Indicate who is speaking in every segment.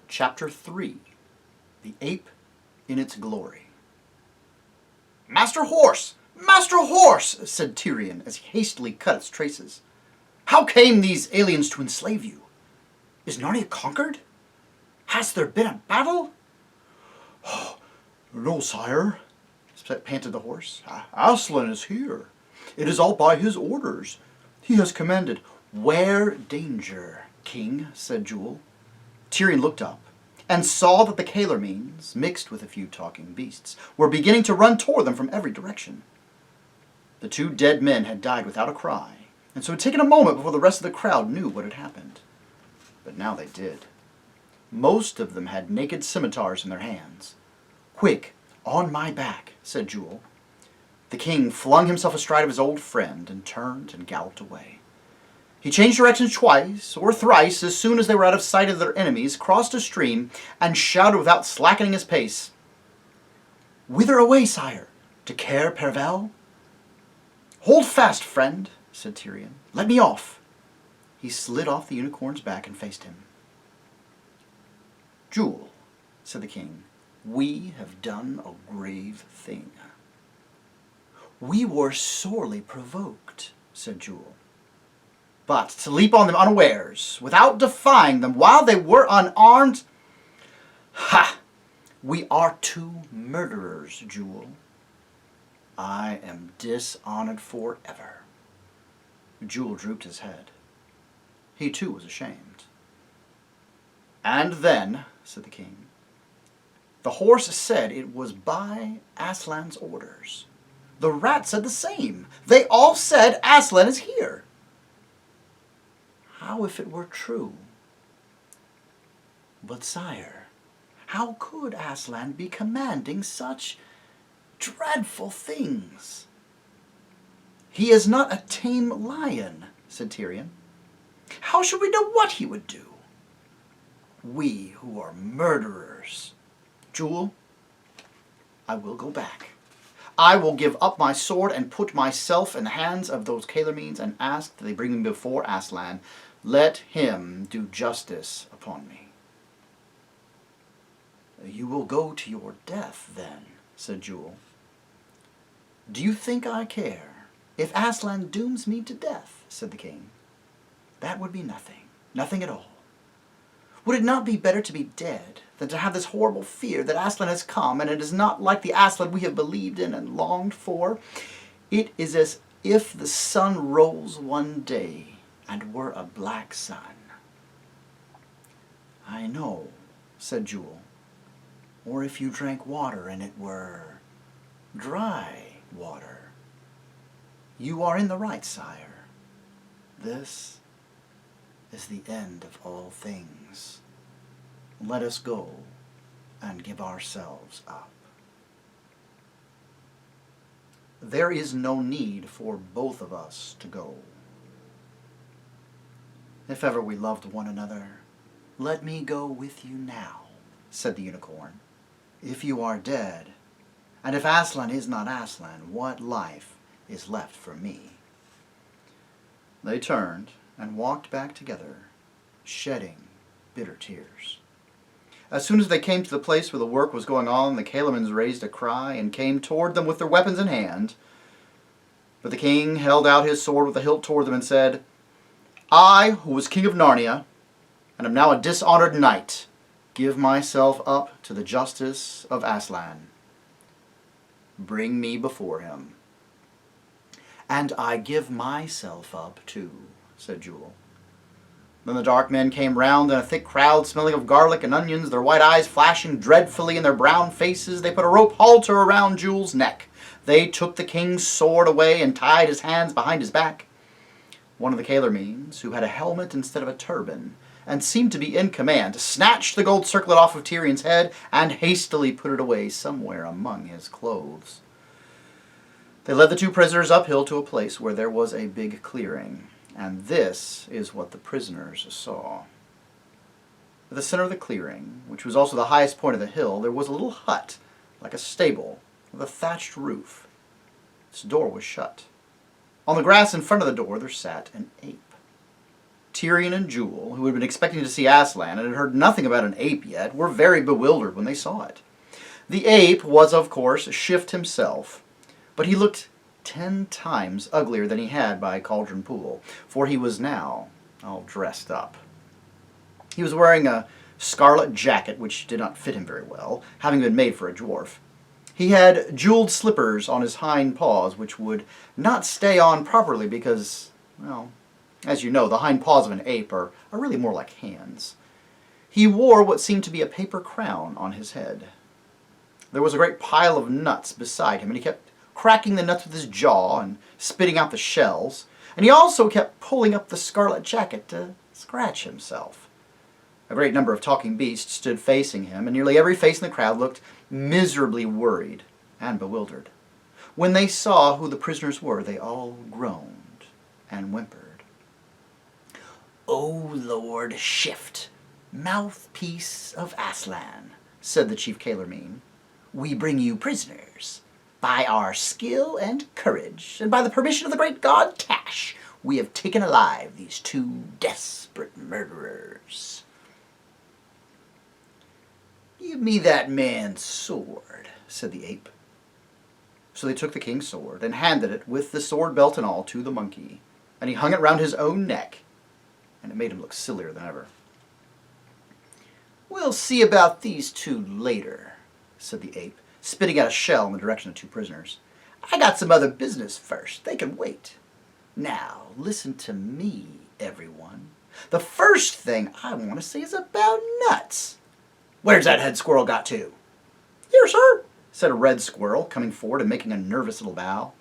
Speaker 1: Chapter 3. The Ape in its Glory. "Master Horse! Master Horse!" said Tirian as he hastily cut its traces. "How came these aliens to enslave you? Is Narnia conquered? Has there been a battle?"
Speaker 2: "No, sire,"
Speaker 1: panted the horse.
Speaker 2: "Aslan is here. It is all by his orders. He has commanded."
Speaker 1: "'Ware danger, King," said Jewel. Tirian looked up and saw that the Calormenes, mixed with a few talking beasts, were beginning to run toward them from every direction. The two dead men had died without a cry, and so it had taken a moment before the rest of the crowd knew what had happened. But now they did. Most of them had naked scimitars in their hands. "Quick, on my back," said Jewel. The king flung himself astride of his old friend and turned and galloped away. He changed directions twice or thrice as soon as they were out of sight of their enemies, crossed a stream, and shouted without slackening his pace, "Whither away, sire? To Cair Paravel?" "Hold fast, friend," said Tirian. "Let me off." He slid off the unicorn's back and faced him. "Jewel," said the king, "we have done a grave thing." "We were sorely provoked," said Jewel. "But to leap on them unawares, without defying them, while they were unarmed... Ha! We are two murderers, Jewel. I am dishonored forever." Jewel drooped his head. He too was ashamed. "And then," said the king, "the horse said it was by Aslan's orders. The rat said the same. They all said Aslan is here. How if it were true? But sire, how could Aslan be commanding such dreadful things?" "He is not a tame lion," said Tirian. "How should we know what he would do? We who are murderers. Jewel, I will go back. I will give up my sword and put myself in the hands of those Calormenes and ask that they bring me before Aslan. Let him do justice upon me." "You will go to your death, then," said Jewel. "Do you think I care if Aslan dooms me to death?" said the king. "That would be nothing, nothing at all. Would it not be better to be dead than to have this horrible fear that Aslan has come, and it is not like the Aslan we have believed in and longed for? It is as if the sun rose one day and were a black sun." "I know," said Jewel. "Or if you drank water and it were dry water. You are in the right, sire. This is the end of all things. Let us go and give ourselves up." "There is no need for both of us to go. If ever we loved one another, let me go with you now," said the unicorn. "If you are dead, and if Aslan is not Aslan, what life is left for me?" They turned and walked back together, shedding bitter tears. As soon as they came to the place where the work was going on, the Calormenes raised a cry and came toward them with their weapons in hand. But the king held out his sword with the hilt toward them and said, "I, who was king of Narnia, and am now a dishonored knight, give myself up to the justice of Aslan. Bring me before him." "And I give myself up too," said Jewel. Then the dark men came round in a thick crowd, smelling of garlic and onions, their white eyes flashing dreadfully in their brown faces. They put a rope halter around Jewel's neck. They took the king's sword away and tied his hands behind his back. One of the Calormenes, who had a helmet instead of a turban, and seemed to be in command, snatched the gold circlet off of Tirian's head and hastily put it away somewhere among his clothes. They led the two prisoners uphill to a place where there was a big clearing, and this is what the prisoners saw. At the center of the clearing, which was also the highest point of the hill, there was a little hut, like a stable, with a thatched roof. Its door was shut. On the grass in front of the door there sat an ape. Tirian and Jewel, who had been expecting to see Aslan and had heard nothing about an ape yet, were very bewildered when they saw it. The ape was, of course, Shift himself, but he looked 10 times uglier than he had by Cauldron Pool, for he was now all dressed up. He was wearing a scarlet jacket, which did not fit him very well, having been made for a dwarf. He had jeweled slippers on his hind paws, which would not stay on properly because, well, as you know, the hind paws of an ape are really more like hands. He wore what seemed to be a paper crown on his head. There was a great pile of nuts beside him, and he kept cracking the nuts with his jaw and spitting out the shells, and he also kept pulling up the scarlet jacket to scratch himself. A great number of talking beasts stood facing him, and nearly every face in the crowd looked miserably worried and bewildered. When they saw who the prisoners were, they all groaned and whimpered. "O Lord Shift, mouthpiece of Aslan," said the chief Calormene, "we bring you prisoners. By our skill and courage, and by the permission of the great god Tash, we have taken alive these 2 desperate murderers." "Give me that man's sword," said the ape. So they took the king's sword and handed it, with the sword belt and all, to the monkey, and he hung it round his own neck, and it made him look sillier than ever. "We'll see about these 2 later," said the ape, spitting out a shell in the direction of 2 prisoners. "I got some other business first. They can wait. Now, listen to me, everyone. The first thing I want to say is about nuts. Where's that head squirrel got to?" "Here, sir," said a red squirrel, coming forward and making a nervous little bow.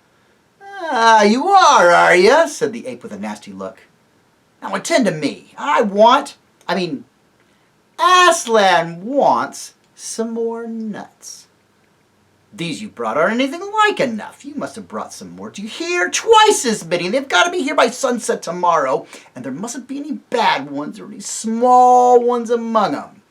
Speaker 1: "Ah, you are you?" said the ape with a nasty look. "Now attend to me. Aslan wants some more nuts. These you brought aren't anything like enough. You must have brought some more. Do you hear? Twice as many. And they've got to be here by sunset tomorrow. And there mustn't be any bad ones or any small ones among them."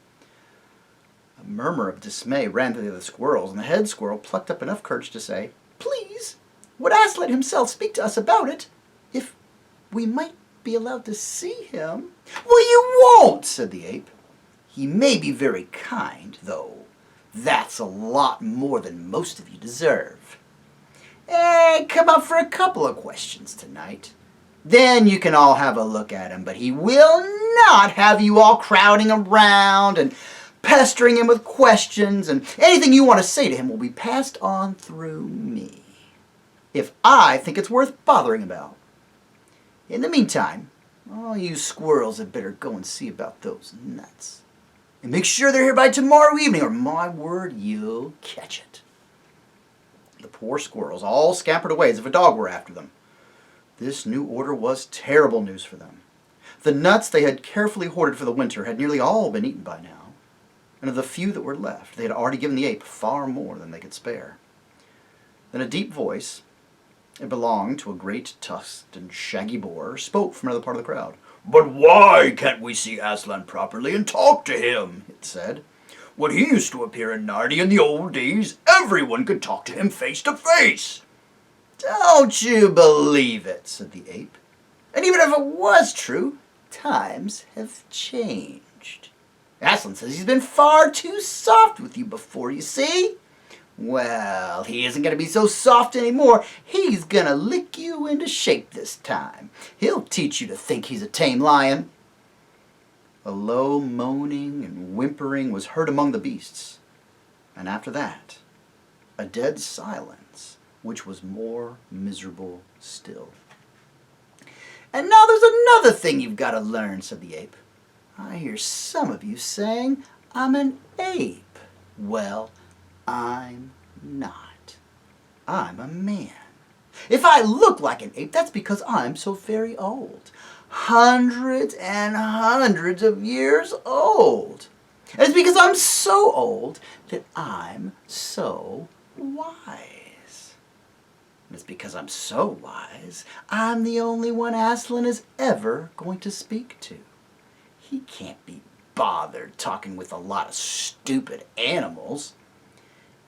Speaker 1: A murmur of dismay ran through the other squirrels, and the head squirrel plucked up enough courage to say, "Please, would Aslan himself speak to us about it, if we might be allowed to see him?" "Well, you won't," said the ape. "He may be very kind, though that's a lot more than most of you deserve. Come up for a couple of questions tonight. Then you can all have a look at him, but he will not have you all crowding around and pestering him with questions, and anything you want to say to him will be passed on through me, if I think it's worth bothering about. In the meantime, all you squirrels had better go and see about those nuts. And make sure they're here by tomorrow evening, or my word, you'll catch it." The poor squirrels all scampered away as if a dog were after them. This new order was terrible news for them. The nuts they had carefully hoarded for the winter had nearly all been eaten by now, and of the few that were left, they had already given the ape far more than they could spare. Then a deep voice, it belonged to a great tusked and shaggy boar, spoke from another part of the crowd. "But why can't we see Aslan properly and talk to him?" it said. "When he used to appear in Narnia in the old days, everyone could talk to him face to face." "Don't you believe it," said the ape. "And even if it was true, times have changed. Aslan says he's been far too soft with you before, you see? Well, he isn't going to be so soft anymore. He's going to lick you into shape this time. He'll teach you to think he's a tame lion." A low moaning and whimpering was heard among the beasts, and after that, a dead silence, which was more miserable still. "And now there's another thing you've got to learn," said the ape. "I hear some of you saying I'm an ape. Well, I'm not. I'm a man. If I look like an ape, that's because I'm so very old. Hundreds and hundreds of years old. And it's because I'm so old that I'm so wise. And it's because I'm so wise, I'm the only one Aslan is ever going to speak to. He can't be bothered talking with a lot of stupid animals.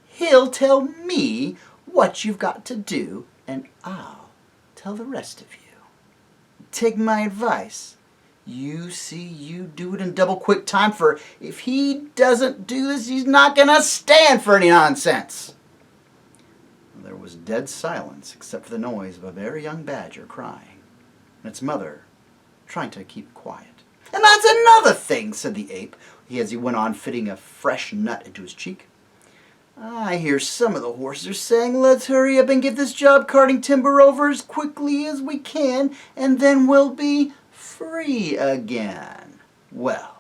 Speaker 1: He'll tell me what you've got to do, and I'll tell the rest of you. Take my advice. You see, you do it in double quick time, for if he doesn't do this, he's not going to stand for any nonsense. There was dead silence except for the noise of a very young badger crying, and its mother trying to keep quiet. And that's another thing, said the ape, as he went on fitting a fresh nut into his cheek. I hear some of the horses are saying, let's hurry up and get this job carting timber over as quickly as we can, and then we'll be free again. Well,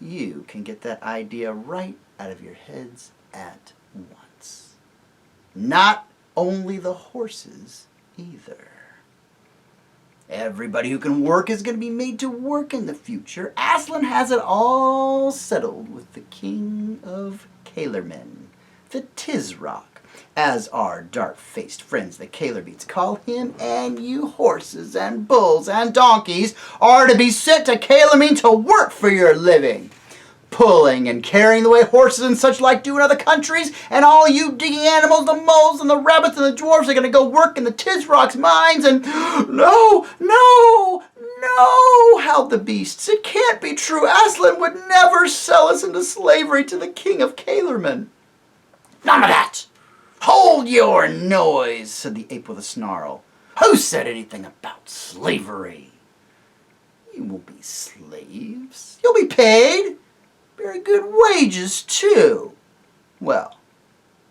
Speaker 1: you can get that idea right out of your heads at once. Not only the horses either. Everybody who can work is going to be made to work in the future. Aslan has it all settled with the king of Calormenes, the Tisroc, as our dark-faced friends the Calormenes call him, and you horses and bulls and donkeys are to be sent to Calormenes to work for your living. Pulling and carrying the way horses and such like do in other countries, and all you digging animals, the moles and the rabbits and the dwarves are going to go work in the Tisroc's mines, and no, howled the beasts. It can't be true. Aslan would never sell us into slavery to the king of Calormenes. None of that! Hold your noise, said the ape with a snarl. Who said anything about slavery? You won't be slaves. You'll be paid. Very good wages, too. Well,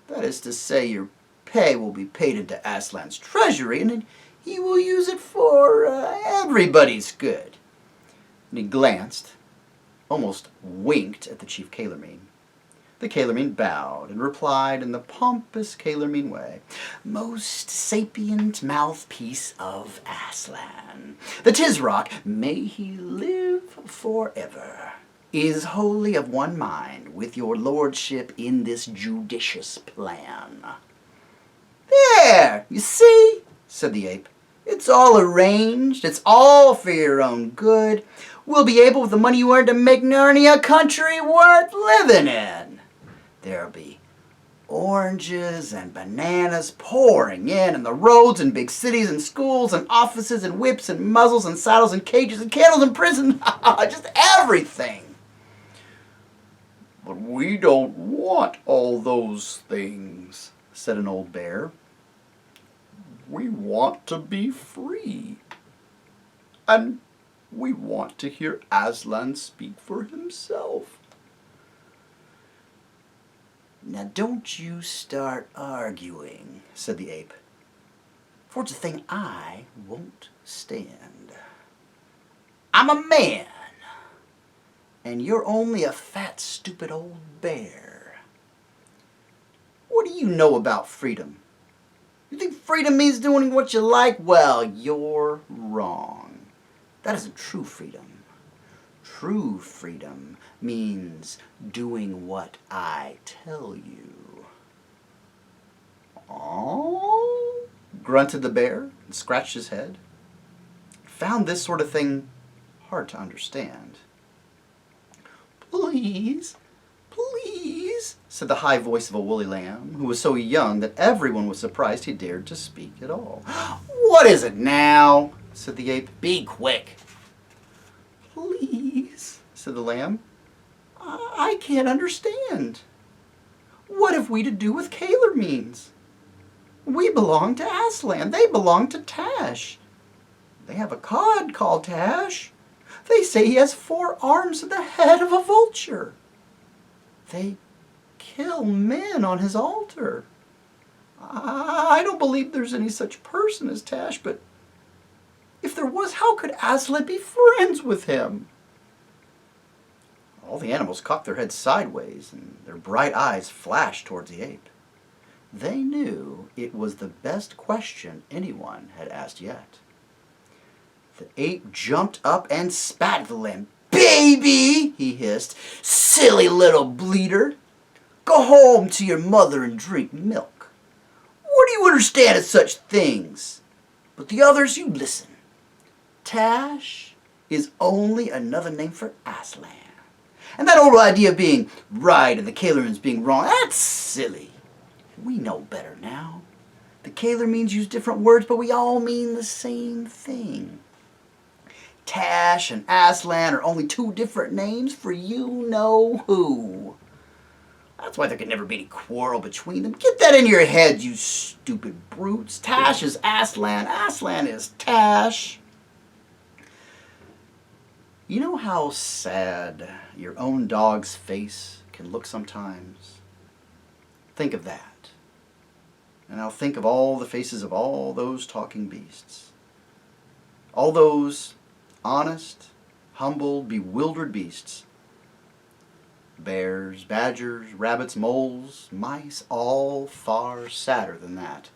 Speaker 1: that is to say, your pay will be paid into Aslan's treasury, and he will use it for everybody's good. And he glanced, almost winked at the chief Calormene. The Calormene bowed and replied in the pompous Calormene way, most sapient mouthpiece of Aslan, the Tisroc, may he live forever, is wholly of one mind with your lordship in this judicious plan. There, you see, said the ape. It's all arranged. It's all for your own good. We'll be able, with the money you earn, to make Narnia a country worth living in. There'll be oranges and bananas pouring in, and the roads and big cities and schools and offices and whips and muzzles and saddles and cages and candles and prisons. Just everything.
Speaker 2: But we don't want all those things, said an old bear. We want to be free. And we want to hear Aslan speak for himself.
Speaker 1: Now don't you start arguing, said the ape, for it's a thing I won't stand. I'm a man, and you're only a fat, stupid old bear. What do you know about freedom? You think freedom means doing what you like? Well, you're wrong. That isn't true freedom. True freedom means doing what I tell you.
Speaker 2: Oh?
Speaker 1: Grunted the bear and scratched his head. Found this sort of thing hard to understand. Please, please, said the high voice of a woolly lamb, who was so young that everyone was surprised he dared to speak at all. What is it now? Said the ape. Be quick. Please, said the lamb. I can't understand. What have we to do with Calormenes? We belong to Aslan. They belong to Tash. They have a god called Tash. They say he has 4 arms and the head of a vulture. They kill men on his altar. I don't believe there's any such person as Tash, but if there was, how could Aslan be friends with him? All the animals cocked their heads sideways, and their bright eyes flashed towards the ape. They knew it was the best question anyone had asked yet. The ape jumped up and spat at the lamb. Baby, he hissed, silly little bleeder. Go home to your mother and drink milk. What do you understand of such things? But the others, you listen. Tash is only another name for Aslan. And that old idea of being right and the Calormenes being wrong, that's silly. We know better now. The Calormenes use different words, but we all mean the same thing. Tash and Aslan are only two different names for you-know-who. That's why there can never be any quarrel between them. Get that in your head, you stupid brutes. Tash is Aslan. Aslan is Tash. You know how sad your own dog's face can look sometimes? Think of that. And now think of all the faces of all those talking beasts. All those honest, humble, bewildered beasts. Bears, badgers, rabbits, moles, mice, all far sadder than that.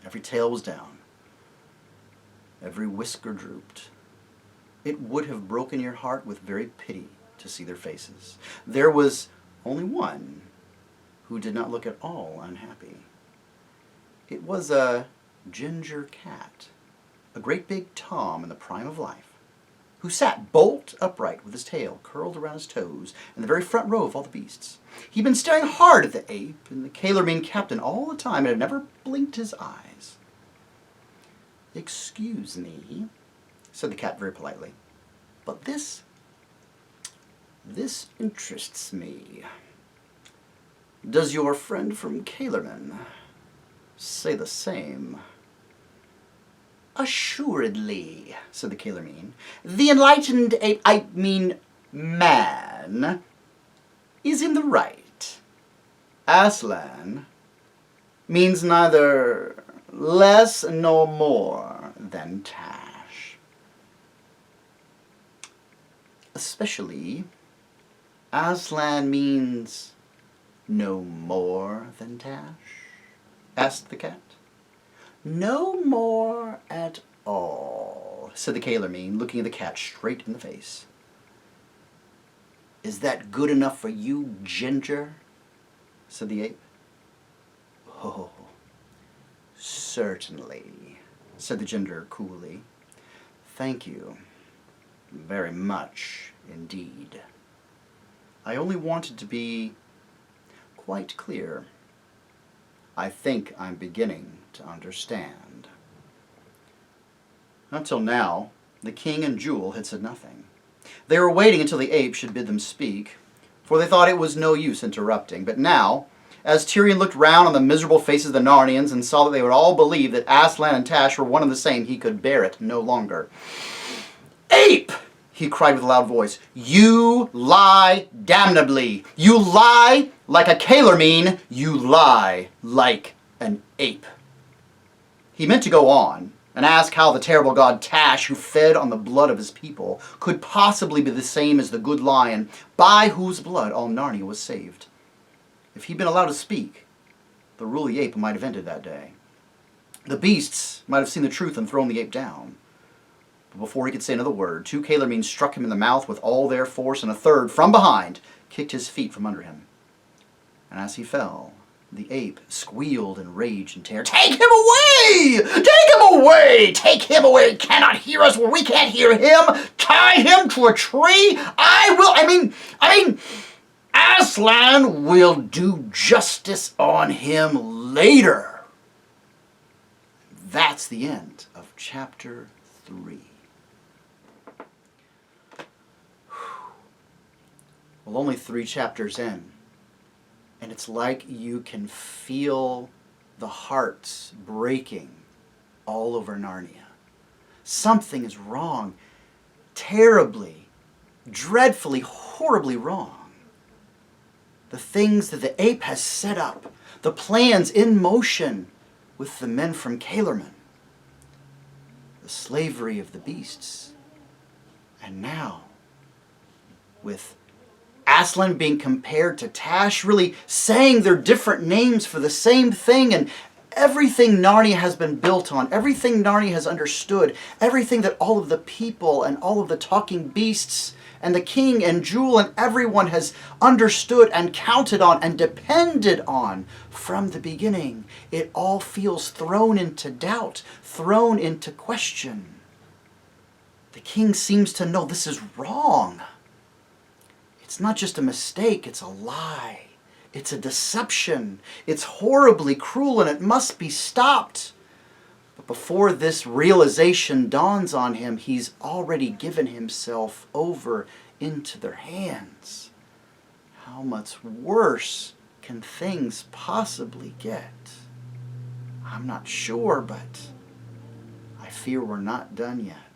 Speaker 1: Every tail was down. Every whisker drooped. It would have broken your heart with very pity to see their faces. There was only one who did not look at all unhappy. It was a ginger cat, a great big Tom in the prime of life, who sat bolt upright with his tail curled around his toes in the very front row of all the beasts. He'd been staring hard at the ape and the Calormene captain all the time and had never blinked his eyes. "Excuse me," said the cat very politely, "but this interests me. Does your friend from Calormen say the same?" "Assuredly," said the Calormene. "The enlightened ape, I mean man, is in the right. Aslan means neither less nor more than Tash." "Especially, Aslan means no more than Tash?" asked the cat. "No more at all," said the Calormene, looking at the cat straight in the face. "Is that good enough for you, Ginger?" said the ape. "Oh, certainly," said the Ginger coolly. "Thank you very much indeed. I only wanted to be quite clear. I think I'm beginning to understand." Until now, the king and Jewel had said nothing. They were waiting until the ape should bid them speak, for they thought it was no use interrupting. But now, as Tirian looked round on the miserable faces of the Narnians and saw that they would all believe that Aslan and Tash were one and the same, he could bear it no longer. "Ape!" he cried with a loud voice. "You lie damnably! You lie like a Calormene! You lie like an ape!" He meant to go on and ask how the terrible god Tash, who fed on the blood of his people, could possibly be the same as the good lion by whose blood all Narnia was saved. If he'd been allowed to speak, the ruling ape might have ended that day. The beasts might have seen the truth and thrown the ape down. But before he could say another word, two Calormenes struck him in the mouth with all their force, and a third, from behind, kicked his feet from under him. And as he fell, the ape squealed in rage and terror. "Take him away! Take him away! Take him away! He cannot hear us where we can't hear him! Tie him to a tree! I mean, Aslan will do justice on him later." That's the end of chapter 3. Well, only 3 chapters in, and it's like you can feel the hearts breaking all over Narnia. Something is wrong, terribly, dreadfully, horribly wrong. The things that the ape has set up, the plans in motion with the men from Calormen, the slavery of the beasts, and now with Aslan being compared to Tash, really saying they're different names for the same thing, and everything Narnia has been built on, everything Narnia has understood, everything that all of the people and all of the talking beasts and the king and Jewel and everyone has understood and counted on and depended on from the beginning. It all feels thrown into doubt, thrown into question. The king seems to know this is wrong. It's not just a mistake, it's a lie. It's a deception. It's horribly cruel and it must be stopped. The But before this realization dawns on him, he's already given himself over into their hands. How much worse can things possibly get? I'm not sure, but I fear we're not done yet.